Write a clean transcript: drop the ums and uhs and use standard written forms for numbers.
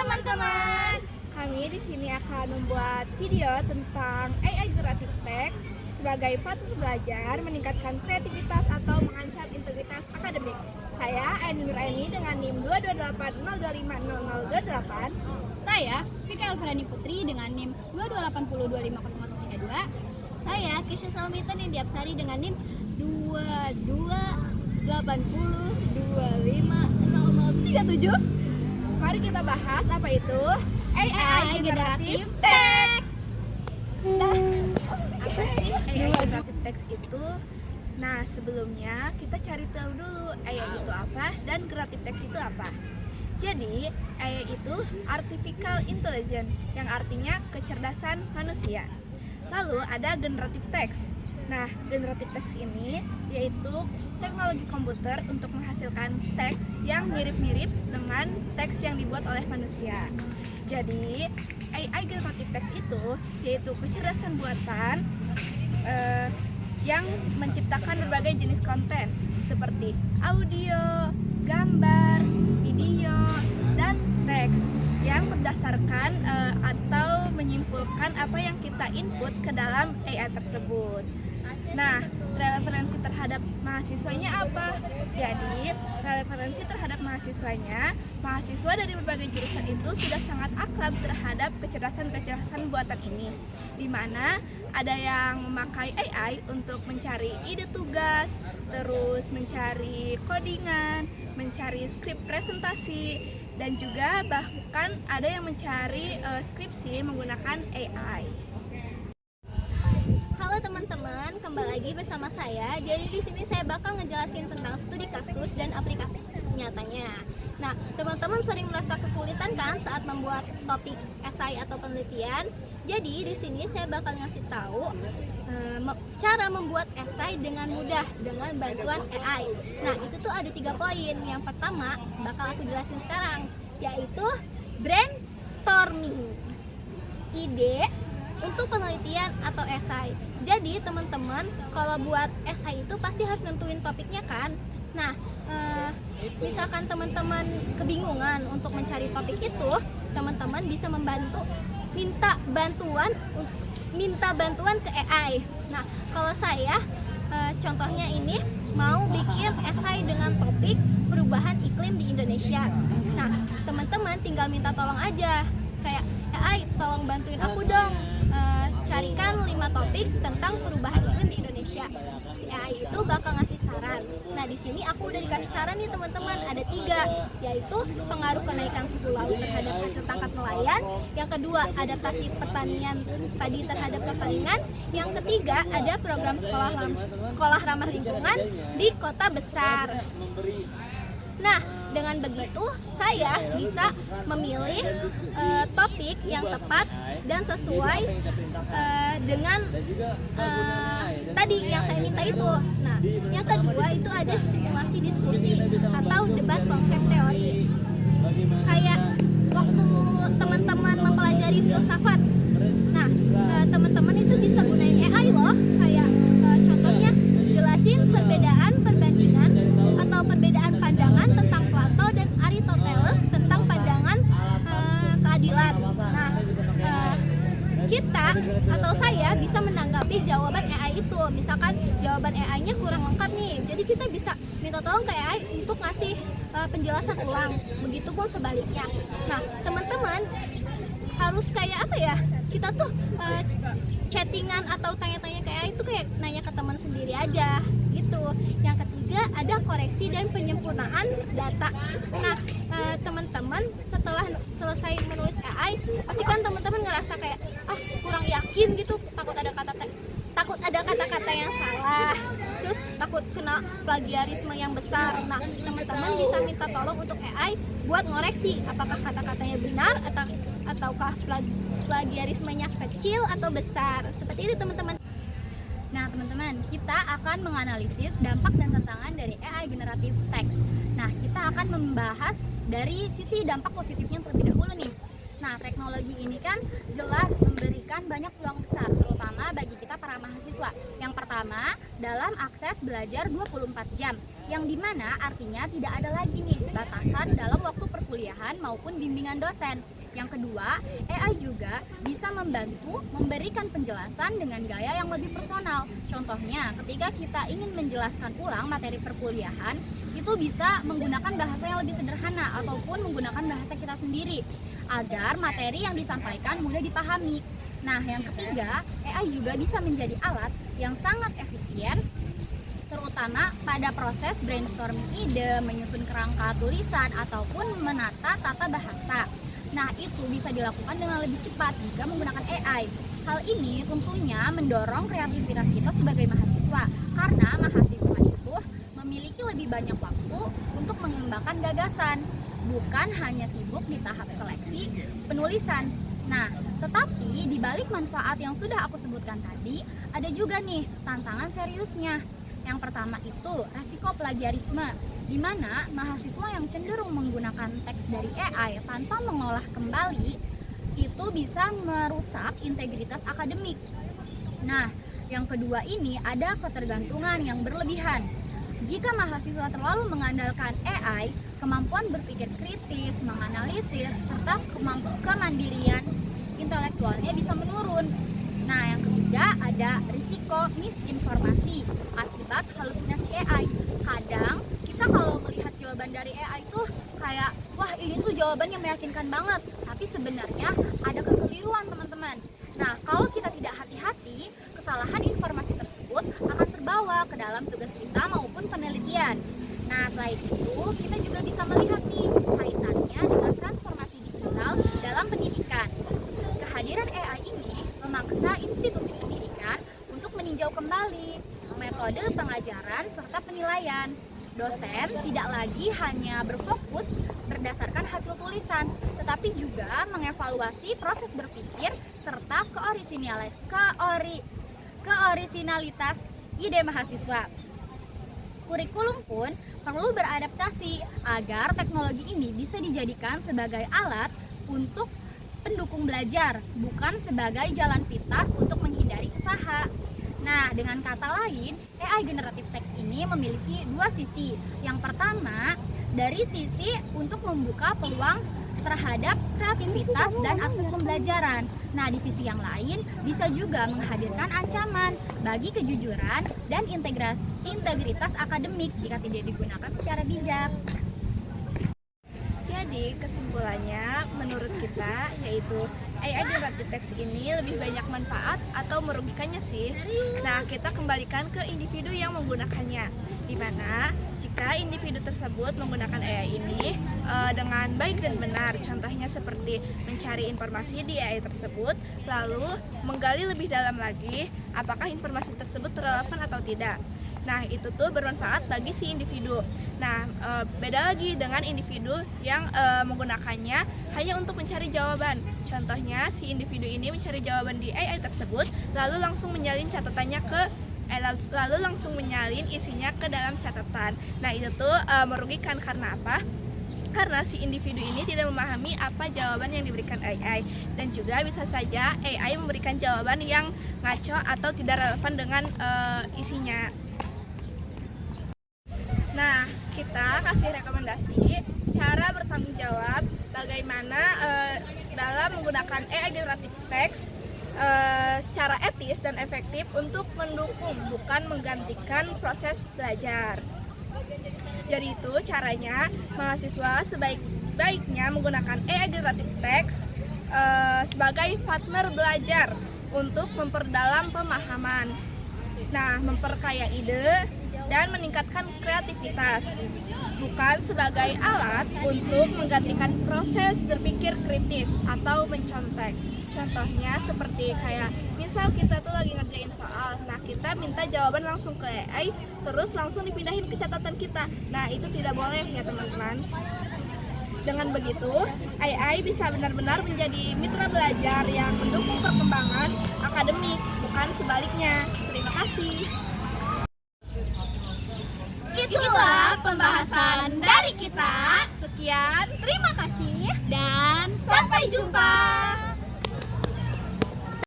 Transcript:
teman-teman. Kami di sini akan membuat video tentang AI Generative Text sebagai platform belajar meningkatkan kreativitas atau mengancam integritas akademik. Saya Eni Nuraini dengan NIM 228025028. Saya Vika Elfrani Putri dengan NIM 228025032. Saya Kisha Salmita Nindiapsari dengan NIM 2280250037. Mari kita bahas apa itu AI Generative Text. Apa sih AI Generative Text itu? Nah, sebelumnya kita cari tahu dulu AI itu apa dan Generative Text itu apa. Jadi, AI itu Artificial Intelligence yang artinya kecerdasan manusia. Lalu ada Generative Text. Nah, Generative Text ini yaitu teknologi komputer untuk menghasilkan teks yang mirip-mirip dengan teks yang dibuat oleh manusia. Jadi, AI Generative Text itu yaitu kecerdasan buatan yang menciptakan berbagai jenis konten seperti audio, gambar, video, dan teks yang berdasarkan atau menyimpulkan apa yang kita input ke dalam AI tersebut. Nah, referensi terhadap mahasiswanya apa? Jadi, referensi terhadap mahasiswanya, mahasiswa dari berbagai jurusan itu sudah sangat akrab terhadap kecerdasan-kecerdasan buatan ini, di mana ada yang memakai AI untuk mencari ide tugas, terus mencari codingan, mencari skrip presentasi, dan juga bahkan ada yang mencari skripsi menggunakan AI. Halo teman-teman, kembali lagi bersama saya. Jadi di sini saya bakal ngejelasin tentang studi kasus dan aplikasi nyatanya. Nah, teman-teman sering merasa kesulitan kan saat membuat topik esai atau penelitian? Jadi di sini saya bakal ngasih tahu cara membuat esai dengan mudah dengan bantuan AI. Nah, itu tuh ada 3 poin. Yang pertama bakal aku jelasin sekarang, yaitu brainstorming, ide untuk penelitian atau esai. Jadi teman-teman kalau buat esai itu pasti harus nentuin topiknya kan. Nah, misalkan teman-teman kebingungan untuk mencari topik itu, teman-teman bisa minta bantuan ke AI. Nah, kalau saya contohnya ini mau bikin esai dengan topik perubahan iklim di Indonesia. Nah, teman-teman tinggal minta tolong aja, kayak AI tolong bantuin aku dong, carikan 5 topik tentang perubahan iklim di Indonesia. Si AI itu bakal ngasih saran. Nah, di sini aku udah dikasih saran nih teman-teman, ada 3, yaitu pengaruh kenaikan suhu laut terhadap hasil tangkap nelayan. Yang kedua, adaptasi pertanian padi terhadap kekeringan. Yang ketiga, ada program sekolah ramah lingkungan di kota besar. Nah, dengan begitu saya bisa memilih topik yang tepat dan sesuai dengan tadi yang saya minta itu. Nah, yang kedua itu ada simulasi diskusi atau debat konsep teori. Kayak waktu teman-teman mempelajari filsafat. Nah, teman-teman itu bisa gunain AI loh. Kayak contohnya jelasin perbandingan atau perbedaan pandangan tentang Plato dan Aristoteles tentang pandangan keadilan. Nah, kita atau saya bisa menanggapi jawaban AI itu. Misalkan jawaban AI-nya kurang lengkap nih, jadi kita bisa minta tolong ke AI untuk ngasih penjelasan ulang. Begitupun sebaliknya. Nah, teman-teman harus kayak apa ya? Kita tuh chattingan atau tanya-tanya ke AI itu kayak nanya ke teman sendiri aja gitu. Yang ketiga ada koreksi dan penyempurnaan data. Nah, teman-teman setelah selesai menulis AI, pastikan teman-teman ngerasa kayak kurang yakin gitu, takut ada kata-kata yang salah, terus takut kena plagiarisme yang besar. Nah, teman-teman bisa minta tolong untuk AI buat ngoreksi apakah kata-katanya benar ataukah plagiarismenya kecil atau besar. Seperti itu teman-teman. Nah, teman-teman, kita akan menganalisis dampak dan tantangan dari AI Generative Text. Nah, kita akan membahas dari sisi dampak positifnya terlebih dahulu nih. Nah, teknologi ini kan jelas memberikan banyak peluang besar, terutama bagi kita para mahasiswa. Yang pertama, dalam akses belajar 24 jam, yang dimana artinya tidak ada lagi nih batasan dalam waktu perkuliahan maupun bimbingan dosen. Yang kedua, AI juga bisa membantu memberikan penjelasan dengan gaya yang lebih personal. Contohnya, ketika kita ingin menjelaskan ulang materi perkuliahan, itu bisa menggunakan bahasa yang lebih sederhana ataupun menggunakan bahasa kita sendiri agar materi yang disampaikan mudah dipahami. Nah, yang ketiga, AI juga bisa menjadi alat yang sangat efisien terutama pada proses brainstorming ide, menyusun kerangka tulisan, ataupun menata tata bahasa. Nah, itu bisa dilakukan dengan lebih cepat jika menggunakan AI. Hal ini tentunya mendorong kreativitas kita sebagai mahasiswa, karena mahasiswa itu memiliki lebih banyak waktu untuk mengembangkan gagasan, bukan hanya sibuk di tahap seleksi penulisan. Nah, tetapi di balik manfaat yang sudah aku sebutkan tadi, ada juga nih tantangan seriusnya. Yang pertama itu resiko plagiarisme, di mana mahasiswa yang cenderung menggunakan teks dari AI tanpa mengolah kembali itu bisa merusak integritas akademik. Nah, yang kedua ini ada ketergantungan yang berlebihan. Jika mahasiswa terlalu mengandalkan AI, kemampuan berpikir kritis, menganalisis, serta kemandirian intelektualnya bisa menurun. Nah, yang ketiga ada risiko misinformasi akibat halusinasi AI. Kadang kita kalau melihat jawaban dari AI itu kayak, wah ini tuh jawaban yang meyakinkan banget, tapi sebenarnya ada kekeliruan teman-teman. Nah, kalau kita tidak hati-hati, kesalahan informasi tersebut akan terbawa ke dalam tugas kita maupun penelitian. Nah, selain itu, kita juga bisa melihat nih kaitannya dengan transformasi digital dalam pendidikan. Kehadiran AI ini memaksa institusi pendidikan untuk meninjau kembali metode pengajaran serta penilaian. Dosen tidak lagi hanya berfokus berdasarkan hasil tulisan, tetapi juga mengevaluasi proses berpikir serta keorisinalitas ide mahasiswa. Kurikulum pun perlu beradaptasi agar teknologi ini bisa dijadikan sebagai alat untuk pendukung belajar, bukan sebagai jalan pintas untuk menghindari usaha. Nah, dengan kata lain, AI generative text ini memiliki dua sisi. Yang pertama, dari sisi untuk membuka peluang terhadap kreativitas dan akses pembelajaran. Nah, di sisi yang lain, bisa juga menghadirkan ancaman bagi kejujuran dan integritas akademik jika tidak digunakan secara bijak. Jadi kesimpulannya menurut kita yaitu AI generative text ini lebih banyak manfaat atau merugikannya sih. Nah, kita kembalikan ke individu yang menggunakannya, di mana jika individu tersebut menggunakan AI ini dengan baik dan benar, contohnya seperti mencari informasi di AI tersebut, lalu menggali lebih dalam lagi apakah informasi tersebut relevan atau tidak. Nah, itu tuh bermanfaat bagi si individu. Nah, beda lagi dengan individu yang menggunakannya hanya untuk mencari jawaban. Contohnya, si individu ini mencari jawaban di AI tersebut, lalu langsung menyalin catatannya lalu langsung menyalin isinya ke dalam catatan. Nah, itu tuh merugikan karena apa? Karena si individu ini tidak memahami apa jawaban yang diberikan AI, dan juga bisa saja AI memberikan jawaban yang ngaco atau tidak relevan dengan isinya. Nah, kita kasih rekomendasi cara bertanggung jawab bagaimana dalam menggunakan AI generative text secara etis dan efektif untuk mendukung, bukan menggantikan proses belajar. Jadi itu caranya, mahasiswa sebaik-baiknya menggunakan AI generative text sebagai partner belajar untuk memperdalam pemahaman. Nah, memperkaya ide dan meningkatkan kreativitas, bukan sebagai alat untuk menggantikan proses berpikir kritis atau mencontek. Contohnya seperti kayak misal kita tuh lagi ngerjain soal, nah kita minta jawaban langsung ke AI, terus langsung dipindahin ke catatan kita. Nah, itu tidak boleh ya teman-teman. Dengan begitu, AI bisa benar-benar menjadi mitra belajar yang mendukung perkembangan akademik, bukan sebaliknya. Terima kasih. Itulah pembahasan dari kita. Sekian, Terima kasih Dan sampai jumpa.